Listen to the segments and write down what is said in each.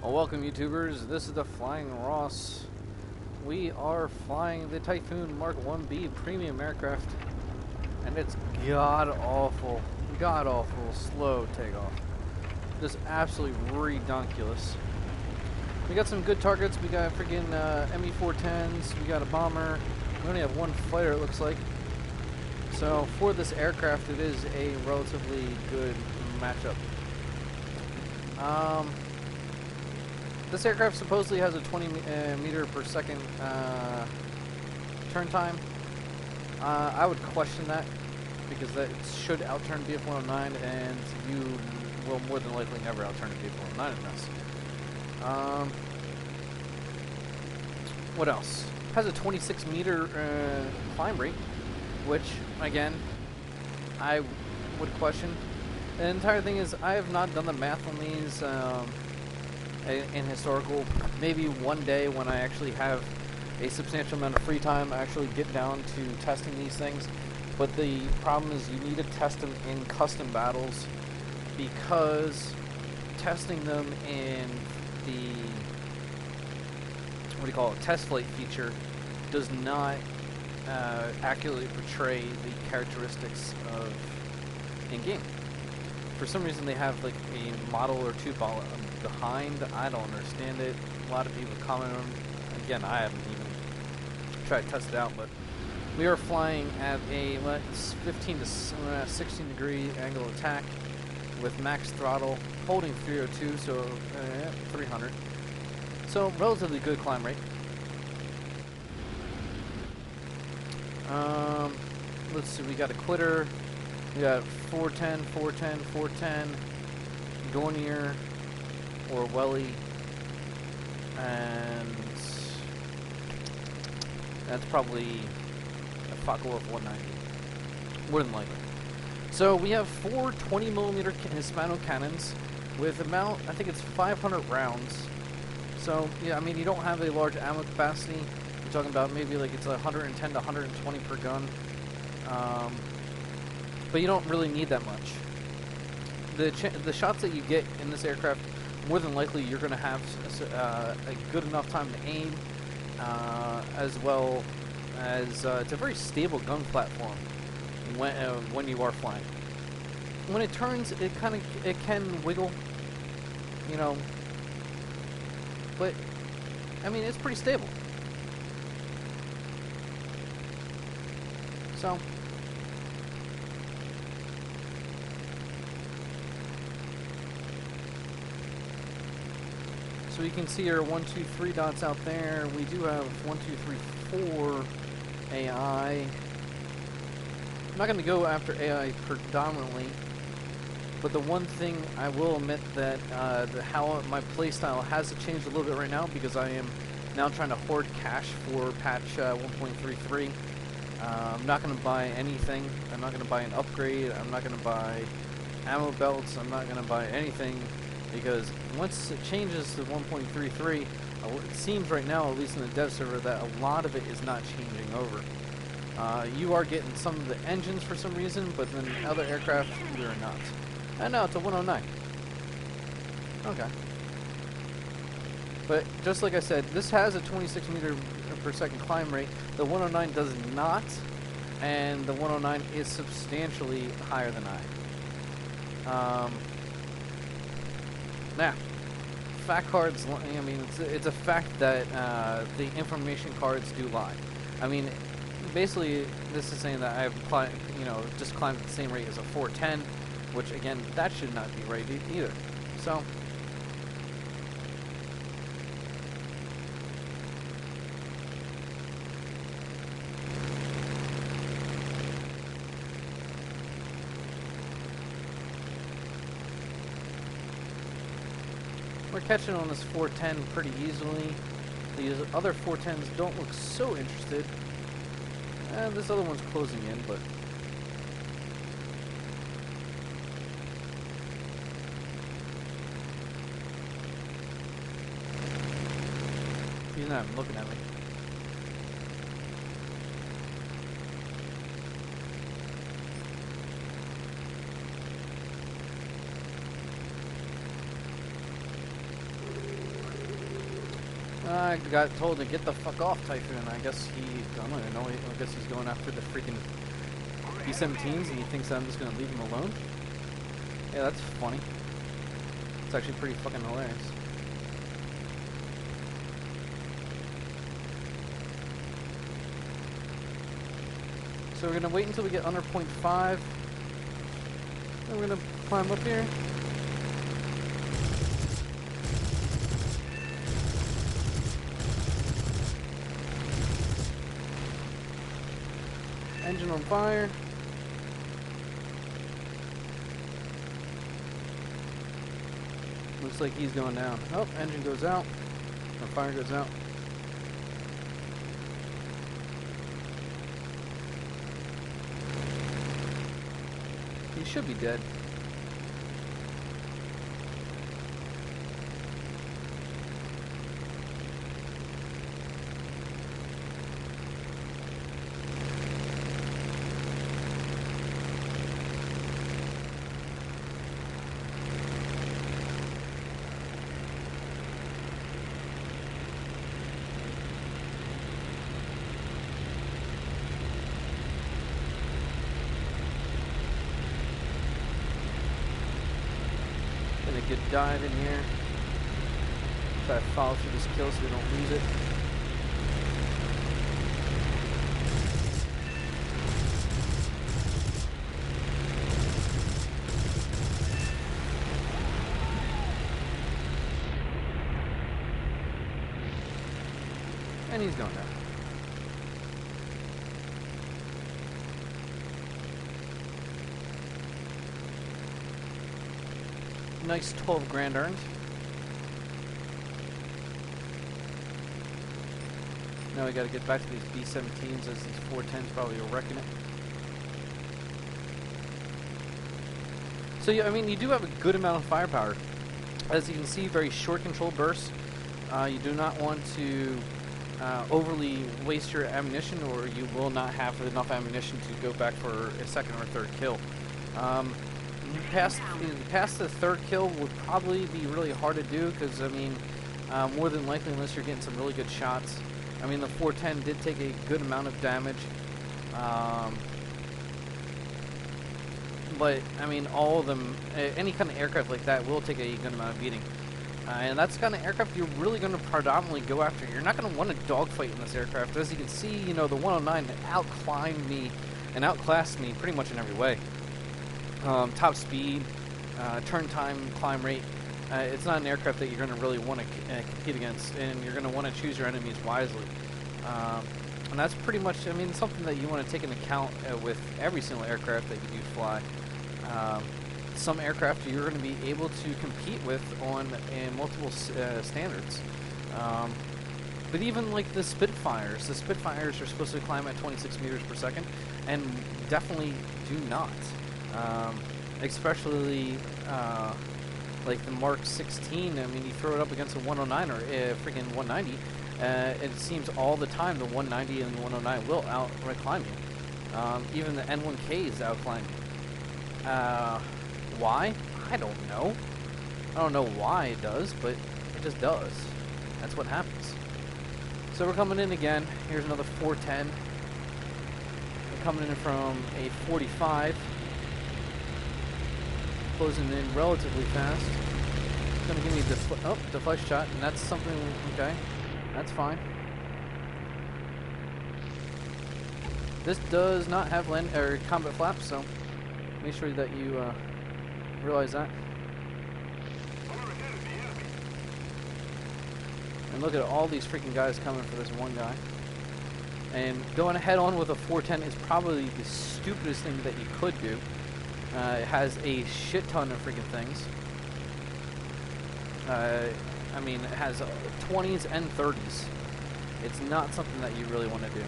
Well, welcome YouTubers, this is the Flying Ross. We are flying the Typhoon Mk premium aircraft, and it's god-awful slow takeoff. Just absolutely redonkulous. We got some good targets. We got freaking Me-410s, we got a bomber. We only have one fighter, it looks like. So for this aircraft, it is a relatively good matchup. This aircraft supposedly has a 20 meter per second turn time. I would question that, because that should outturn BF-109, and you will more than likely never outturn a BF-109 in this. What else? Has a 26 meter climb rate, which, again, I would question. The entire thing is, I have not done the math on these in historical. Maybe one day when I actually have a substantial amount of free time, I actually get down to testing these things. But the problem is you need to test them in custom battles, because testing them in the, what do you call it, test flight feature does not accurately portray the characteristics of in-game. For some reason they have like a model or two behind. I don't understand it. A lot of people comment on it. Again, I haven't even tried to test it out, but we are flying at a 15 to 16 degree angle of attack with max throttle, holding 302, so 300. So relatively good climb rate. Let's see, we got a quitter. We got 410, 410, 410, Dornier, or Welly, and that's probably a Focke-Wulf 190, more than likely. So we have 4 20mm Hispano cannons with about, I think it's 500 rounds. So yeah, I mean, you don't have a large ammo capacity. You're talking about maybe like it's 110 to 120 per gun. But you don't really need that much. The shots that you get in this aircraft, more than likely you're going to have a good enough time to aim, as well as it's a very stable gun platform when you are flying. When it turns, it can wiggle, you know, but I mean, it's pretty stable. So you can see our 1, 2, 3 dots out there. We do have 1, 2, 3, 4 AI. I'm not going to go after AI predominantly, but the one thing I will admit that how my playstyle has changed a little bit right now, because I am now trying to hoard cash for patch 1.33. I'm not going to buy anything. I'm not going to buy an upgrade. I'm not going to buy ammo belts. I'm not going to buy anything, because once it changes to 1.33, it seems right now, at least in the dev server, that a lot of it is not changing over. You are getting some of the engines for some reason, but then other aircraft, you are not. And now it's a 109. Okay. But just like I said, this has a 26 meter per second climb rate. The 109 does not, and the 109 is substantially higher than I. Now, fact cards, I mean, it's a fact that the information cards do lie. I mean, basically, this is saying that I've just climbed at the same rate as a 410, which, again, that should not be right either. So we're catching on this 410 pretty easily. These other 410s don't look so interested. This other one's closing in, but he's not even looking at me. I got told to get the fuck off Typhoon. I guess I don't know, I guess he's going after the freaking B-17s and he thinks I'm just going to leave him alone. Yeah, that's funny. It's actually pretty fucking hilarious. So we're going to wait until we get under 0.5. Then we're going to climb up here. Engine on fire. Looks like he's going down. Oh, engine goes out. Or fire goes out. He should be dead. Gonna get dive in here. Try to follow through this kill so we don't lose it. And he's going down. Nice 12 grand earned. Now we gotta get back to these B-17s as these 410s probably are wrecking it. So yeah, I mean, you do have a good amount of firepower. As you can see, very short control bursts. You do not want to overly waste your ammunition, or you will not have enough ammunition to go back for a second or third kill. Past the third kill would probably be really hard to do because, I mean, more than likely, unless you're getting some really good shots. I mean, the 410 did take a good amount of damage. But, I mean, all of them, any kind of aircraft like that will take a good amount of beating. And that's the kind of aircraft you're really going to predominantly go after. You're not going to want to dogfight in this aircraft. As you can see, you know, the 109 outclimbed me and outclassed me pretty much in every way. Top speed, turn time, climb rate. It's not an aircraft that you're going to really want to compete against, and you're going to want to choose your enemies wisely. And that's pretty much, I mean, something that you want to take into account with every single aircraft that you do fly. Some aircraft you're going to be able to compete with on multiple standards. But even like the Spitfires are supposed to climb at 26 meters per second, and definitely do not. Especially like the Mark 16. I mean, you throw it up against a 109 or a freaking 190, it seems all the time the 190 and the 109 will climb you. Even the N1Ks outclimb you. Why? I don't know. I don't know why it does, but it just does. That's what happens. So we're coming in again. Here's another 410. We're coming in from a 45. Closing in relatively fast. It's gonna give me a deflect shot, and that's something, okay. That's fine. This does not have land or combat flaps, so make sure that you realize that. And look at all these freaking guys coming for this one guy. And going head on with a 410 is probably the stupidest thing that you could do. It has a shit ton of freaking things. I mean, it has 20s and 30s. It's not something that you really want to do.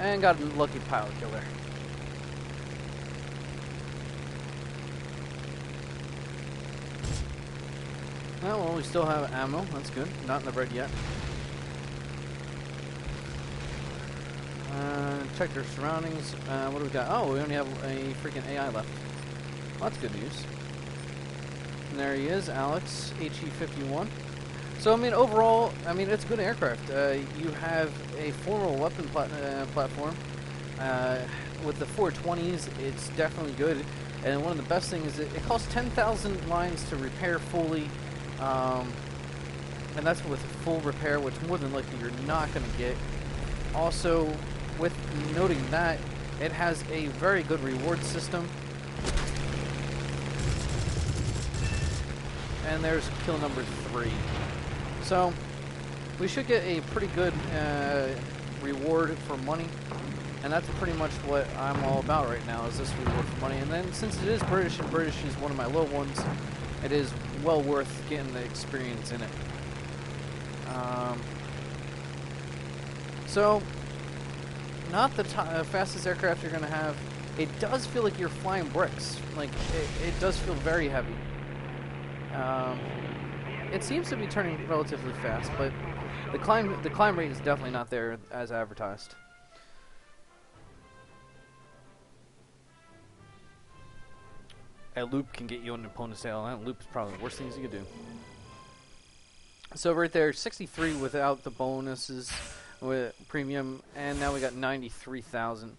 And got a lucky pilot kill there. Oh, well, we still have ammo. That's good. Not in the red yet. Check their surroundings. What do we got? Oh, we only have a freaking AI left. Well, that's good news. And there he is, Alex, HE-51. So, I mean, overall, I mean, it's a good aircraft. You have a formal weapon platform. With the 420s, it's definitely good. And one of the best things is it costs 10,000 lines to repair fully. And that's with full repair, which more than likely you're not going to get. Also, with noting that, it has a very good reward system. And there's kill number 3. So, we should get a pretty good reward for money. And that's pretty much what I'm all about right now, is this reward for money. And then, since it is British, and British is one of my low ones, it is well worth getting the experience in it. So, not the fastest aircraft you're going to have. It does feel like you're flying bricks. Like, it does feel very heavy. It seems to be turning relatively fast, but the climb rate is definitely not there as advertised. A loop can get you on an opponent's tail. That loop is probably the worst things you could do. So right there, 63 without the bonuses with premium, and now we got 93,000.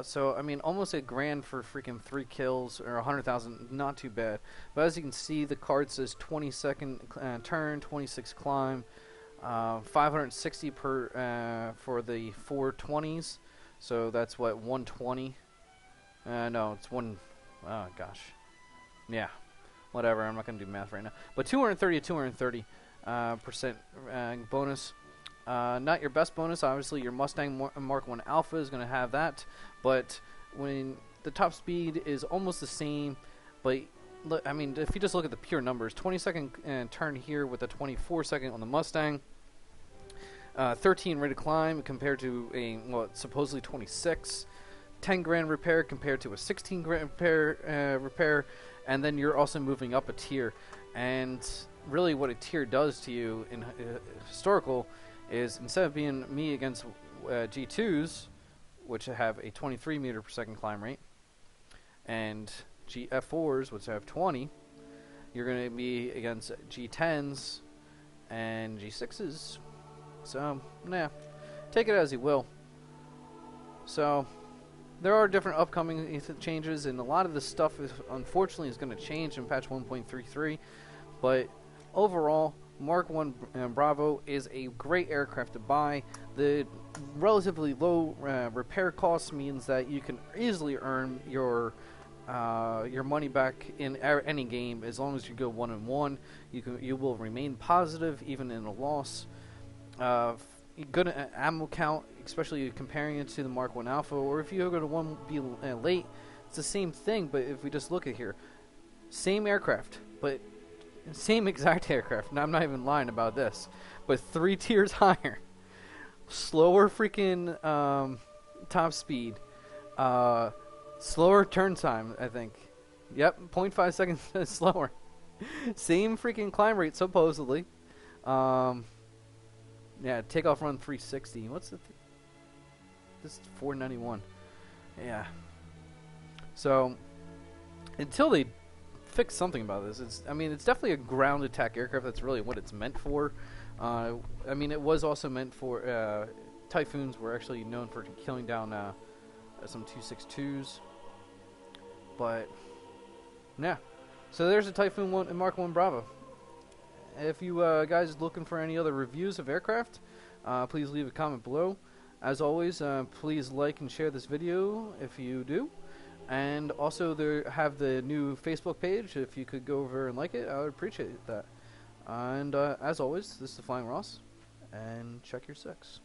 So I mean, almost a grand for freaking 3 kills or 100,000. Not too bad. But as you can see, the card says 20-second turn, 26 climb, 560 per for the 420s. So that's what, 120. No, it's one. Oh gosh, yeah, whatever. I'm not gonna do math right now. But 230 to 230 percent bonus. Not your best bonus, obviously. Your Mustang Mark 1 Alpha is gonna have that, but when the top speed is almost the same, but I mean, if you just look at the pure numbers, 20-second turn here with a 24-second on the Mustang. 13 rate of climb compared to a supposedly 26. 10 grand repair compared to a 16 grand repair, and then you're also moving up a tier. And really what a tier does to you in historical is, instead of being me against G2s, which have a 23 meter per second climb rate, and GF4s, which have 20, you're going to be against G10s and G6s. So, yeah, take it as you will. So, there are different upcoming changes, and a lot of this stuff is unfortunately is going to change in patch 1.33. But overall, Mark 1 Bravo is a great aircraft to buy. The relatively low repair cost means that you can easily earn your money back in any game as long as you go 1-1. You will remain positive even in a loss. Good ammo count, especially comparing it to the Mark 1 Alpha, or if you go to 1B late, it's the same thing. But if we just look at here, same aircraft, but same exact aircraft. Now, I'm not even lying about this, but 3 tiers higher, slower freaking top speed, slower turn time. I think, yep, 0.5 seconds slower. Same freaking climb rate supposedly. Yeah, takeoff run 360. What's the this is 491. Yeah. So until they fix something about this, I mean, it's definitely a ground attack aircraft. That's really what it's meant for. I mean, it was also meant for Typhoons. Were actually known for killing down some 262s. But yeah. So there's a Typhoon Mark 1 Bravo. If you guys are looking for any other reviews of aircraft, please leave a comment below. As always, please like and share this video if you do. And also, have the new Facebook page. If you could go over and like it, I would appreciate that. And as always, this is the Flying Ross, and check your 6.